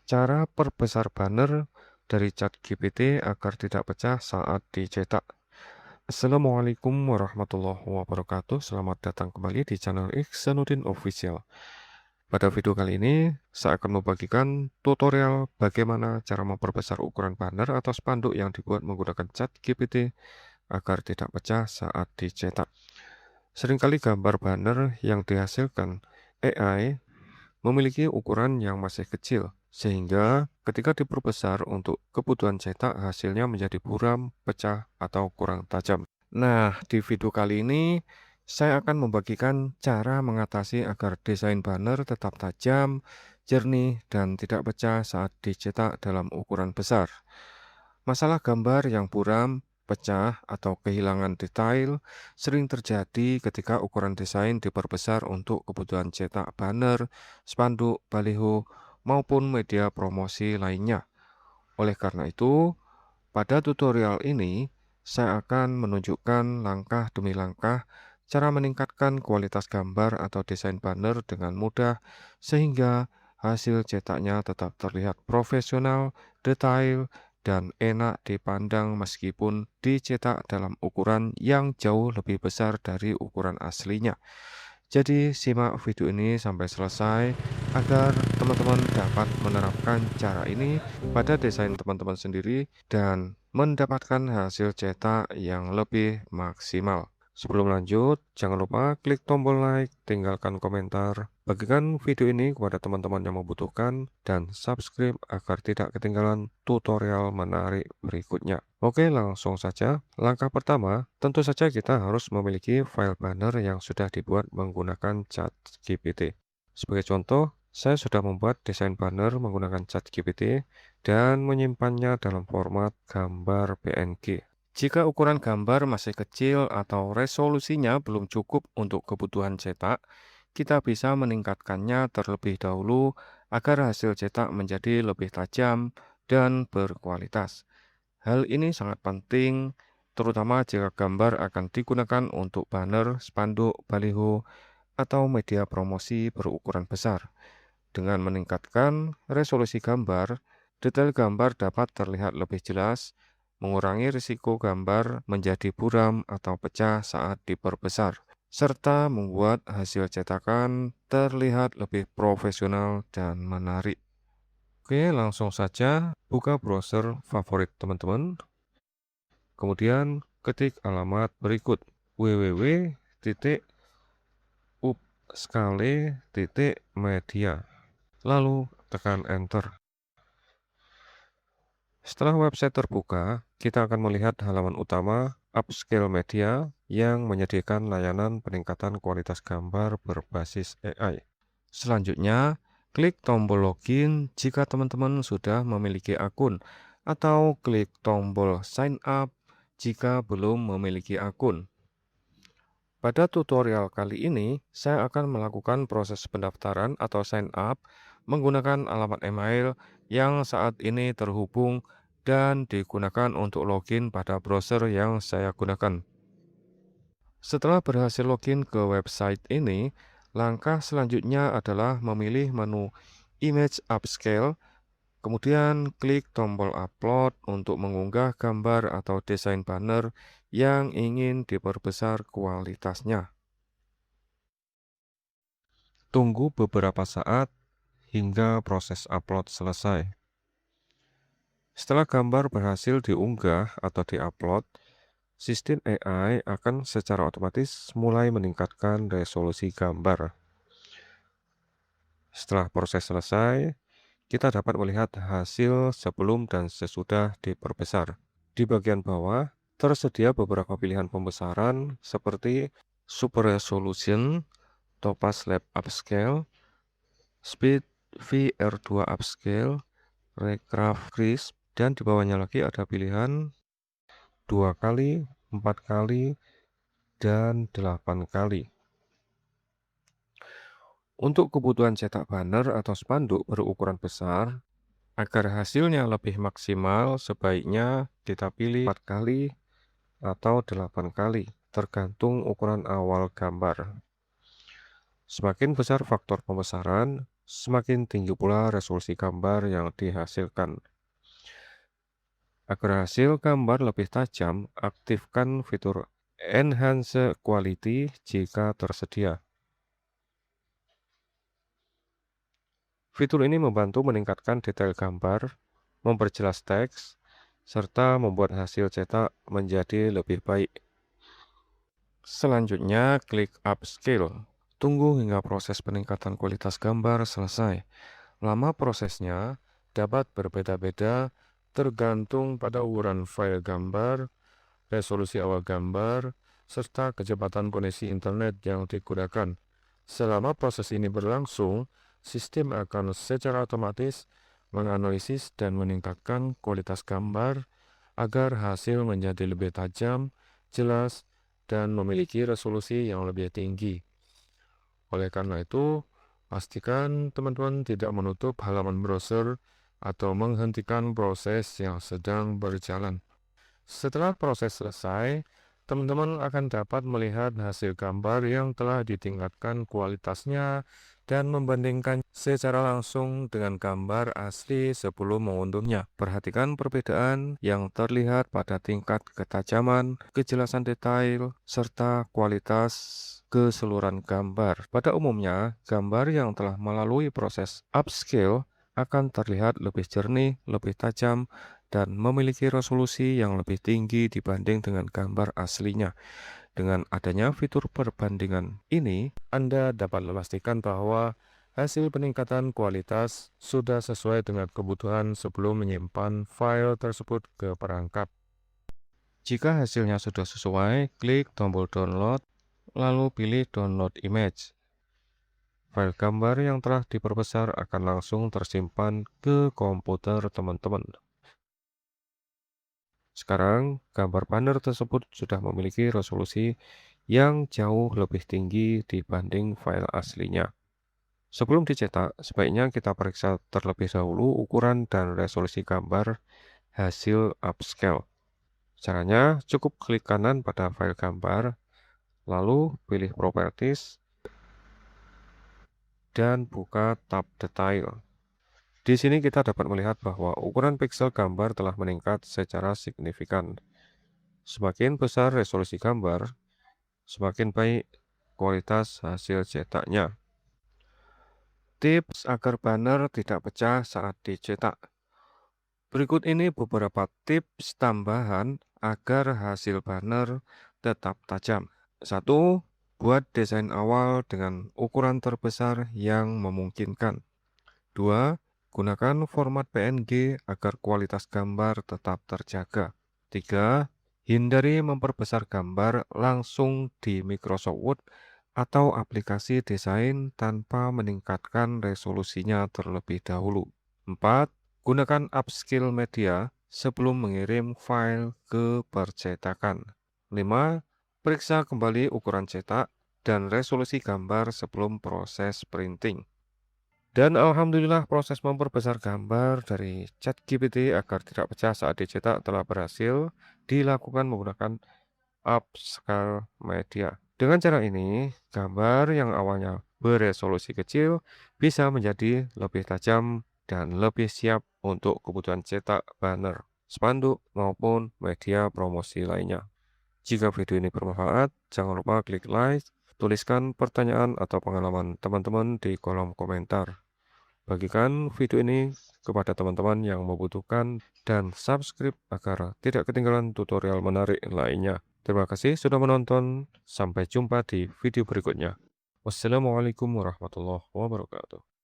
Cara perbesar banner dari ChatGPT agar tidak pecah saat dicetak. Assalamualaikum warahmatullahi wabarakatuh. Selamat datang kembali di channel Ihsanuddin Official. Pada video kali ini, saya akan membagikan tutorial bagaimana cara memperbesar ukuran banner atau spanduk yang dibuat menggunakan ChatGPT agar tidak pecah saat dicetak. Seringkali gambar banner yang dihasilkan AI memiliki ukuran yang masih kecil, sehingga ketika diperbesar untuk kebutuhan cetak, hasilnya menjadi buram, pecah, atau kurang tajam. Nah, di video kali ini saya akan membagikan cara mengatasi agar desain banner tetap tajam, jernih, dan tidak pecah saat dicetak dalam ukuran besar. Masalah gambar yang buram, pecah, atau kehilangan detail sering terjadi ketika ukuran desain diperbesar untuk kebutuhan cetak banner, spanduk, baliho, maupun media promosi lainnya. Oleh karena itu, pada tutorial ini saya akan menunjukkan langkah demi langkah cara meningkatkan kualitas gambar atau desain banner dengan mudah sehingga hasil cetaknya tetap terlihat profesional, detail, dan enak dipandang meskipun dicetak dalam ukuran yang jauh lebih besar dari ukuran aslinya. Jadi simak video ini sampai selesai agar teman-teman dapat menerapkan cara ini pada desain teman-teman sendiri dan mendapatkan hasil cetak yang lebih maksimal. Sebelum lanjut, jangan lupa klik tombol like, tinggalkan komentar, bagikan video ini kepada teman-teman yang membutuhkan, dan subscribe agar tidak ketinggalan tutorial menarik berikutnya. Oke, langsung saja. Langkah pertama, tentu saja kita harus memiliki file banner yang sudah dibuat menggunakan ChatGPT. Sebagai contoh, saya sudah membuat desain banner menggunakan ChatGPT dan menyimpannya dalam format gambar PNG. Jika ukuran gambar masih kecil atau resolusinya belum cukup untuk kebutuhan cetak, kita bisa meningkatkannya terlebih dahulu agar hasil cetak menjadi lebih tajam dan berkualitas. Hal ini sangat penting, terutama jika gambar akan digunakan untuk banner, spanduk, baliho, atau media promosi berukuran besar. Dengan meningkatkan resolusi gambar, detail gambar dapat terlihat lebih jelas, mengurangi risiko gambar menjadi buram atau pecah saat diperbesar, serta membuat hasil cetakan terlihat lebih profesional dan menarik. Oke, langsung saja buka browser favorit teman-teman, kemudian ketik alamat berikut www.upscale.media, lalu tekan enter. Setelah website terbuka, kita akan melihat halaman utama Upscale Media yang menyediakan layanan peningkatan kualitas gambar berbasis AI. Selanjutnya, klik tombol login jika teman-teman sudah memiliki akun, atau klik tombol sign up jika belum memiliki akun. Pada tutorial kali ini, saya akan melakukan proses pendaftaran atau sign up menggunakan alamat email yang saat ini terhubung dan digunakan untuk login pada browser yang saya gunakan. Setelah berhasil login ke website ini, langkah selanjutnya adalah memilih menu Image Upscale, kemudian klik tombol upload untuk mengunggah gambar atau desain banner yang ingin diperbesar kualitasnya. Tunggu beberapa saat hingga proses upload selesai. Setelah gambar berhasil diunggah atau diupload, sistem AI akan secara otomatis mulai meningkatkan resolusi gambar. Setelah proses selesai, kita dapat melihat hasil sebelum dan sesudah diperbesar. Di bagian bawah, tersedia beberapa pilihan pembesaran seperti Super Resolution, Topaz Lab Upscale, Speed VR2 Upscale, Raycraft Crisp, dan di bawahnya lagi ada pilihan 2 kali, 4 kali, dan 8 kali. Untuk kebutuhan cetak banner atau spanduk berukuran besar, agar hasilnya lebih maksimal, sebaiknya kita pilih 4 kali atau 8 kali, tergantung ukuran awal gambar. Semakin besar faktor pembesaran, semakin tinggi pula resolusi gambar yang dihasilkan. Agar hasil gambar lebih tajam, aktifkan fitur Enhance Quality jika tersedia. Fitur ini membantu meningkatkan detail gambar, memperjelas teks, serta membuat hasil cetak menjadi lebih baik. Selanjutnya, klik Upscale. Tunggu hingga proses peningkatan kualitas gambar selesai. Lama prosesnya dapat berbeda-beda tergantung pada ukuran file gambar, resolusi awal gambar, serta kecepatan koneksi internet yang digunakan. Selama proses ini berlangsung, sistem akan secara otomatis menganalisis dan meningkatkan kualitas gambar agar hasil menjadi lebih tajam, jelas, dan memiliki resolusi yang lebih tinggi. Oleh karena itu, pastikan teman-teman tidak menutup halaman browser atau menghentikan proses yang sedang berjalan. Setelah proses selesai, teman-teman akan dapat melihat hasil gambar yang telah ditingkatkan kualitasnya dan membandingkan secara langsung dengan gambar asli sebelum mengunduhnya. Perhatikan perbedaan yang terlihat pada tingkat ketajaman, kejelasan detail, serta kualitas keseluruhan gambar. Pada umumnya, gambar yang telah melalui proses upscale akan terlihat lebih jernih, lebih tajam, dan memiliki resolusi yang lebih tinggi dibanding dengan gambar aslinya. Dengan adanya fitur perbandingan ini, Anda dapat memastikan bahwa hasil peningkatan kualitas sudah sesuai dengan kebutuhan sebelum menyimpan file tersebut ke perangkat. Jika hasilnya sudah sesuai, klik tombol download, lalu pilih download image. File gambar yang telah diperbesar akan langsung tersimpan ke komputer teman-teman. Sekarang, gambar banner tersebut sudah memiliki resolusi yang jauh lebih tinggi dibanding file aslinya. Sebelum dicetak, sebaiknya kita periksa terlebih dahulu ukuran dan resolusi gambar hasil upscale. Caranya, cukup klik kanan pada file gambar, lalu pilih Properties, dan buka tab Detail. Di sini kita dapat melihat bahwa ukuran pixel gambar telah meningkat secara signifikan. Semakin besar resolusi gambar, semakin baik kualitas hasil cetaknya. Tips agar banner tidak pecah saat dicetak. Berikut ini beberapa tips tambahan agar hasil banner tetap tajam. 1. Buat desain awal dengan ukuran terbesar yang memungkinkan. 2. Gunakan format PNG agar kualitas gambar tetap terjaga. 3. Hindari memperbesar gambar langsung di Microsoft Word atau aplikasi desain tanpa meningkatkan resolusinya terlebih dahulu. 4. Gunakan upscale media sebelum mengirim file ke percetakan. 5. Periksa kembali ukuran cetak dan resolusi gambar sebelum proses printing. Dan alhamdulillah proses memperbesar gambar dari ChatGPT agar tidak pecah saat dicetak telah berhasil dilakukan menggunakan upscale media. Dengan cara ini, gambar yang awalnya beresolusi kecil bisa menjadi lebih tajam dan lebih siap untuk kebutuhan cetak banner, spanduk, maupun media promosi lainnya. Jika video ini bermanfaat, jangan lupa klik like, tuliskan pertanyaan atau pengalaman teman-teman di kolom komentar. Bagikan video ini kepada teman-teman yang membutuhkan dan subscribe agar tidak ketinggalan tutorial menarik lainnya. Terima kasih sudah menonton. Sampai jumpa di video berikutnya. Wassalamualaikum warahmatullahi wabarakatuh.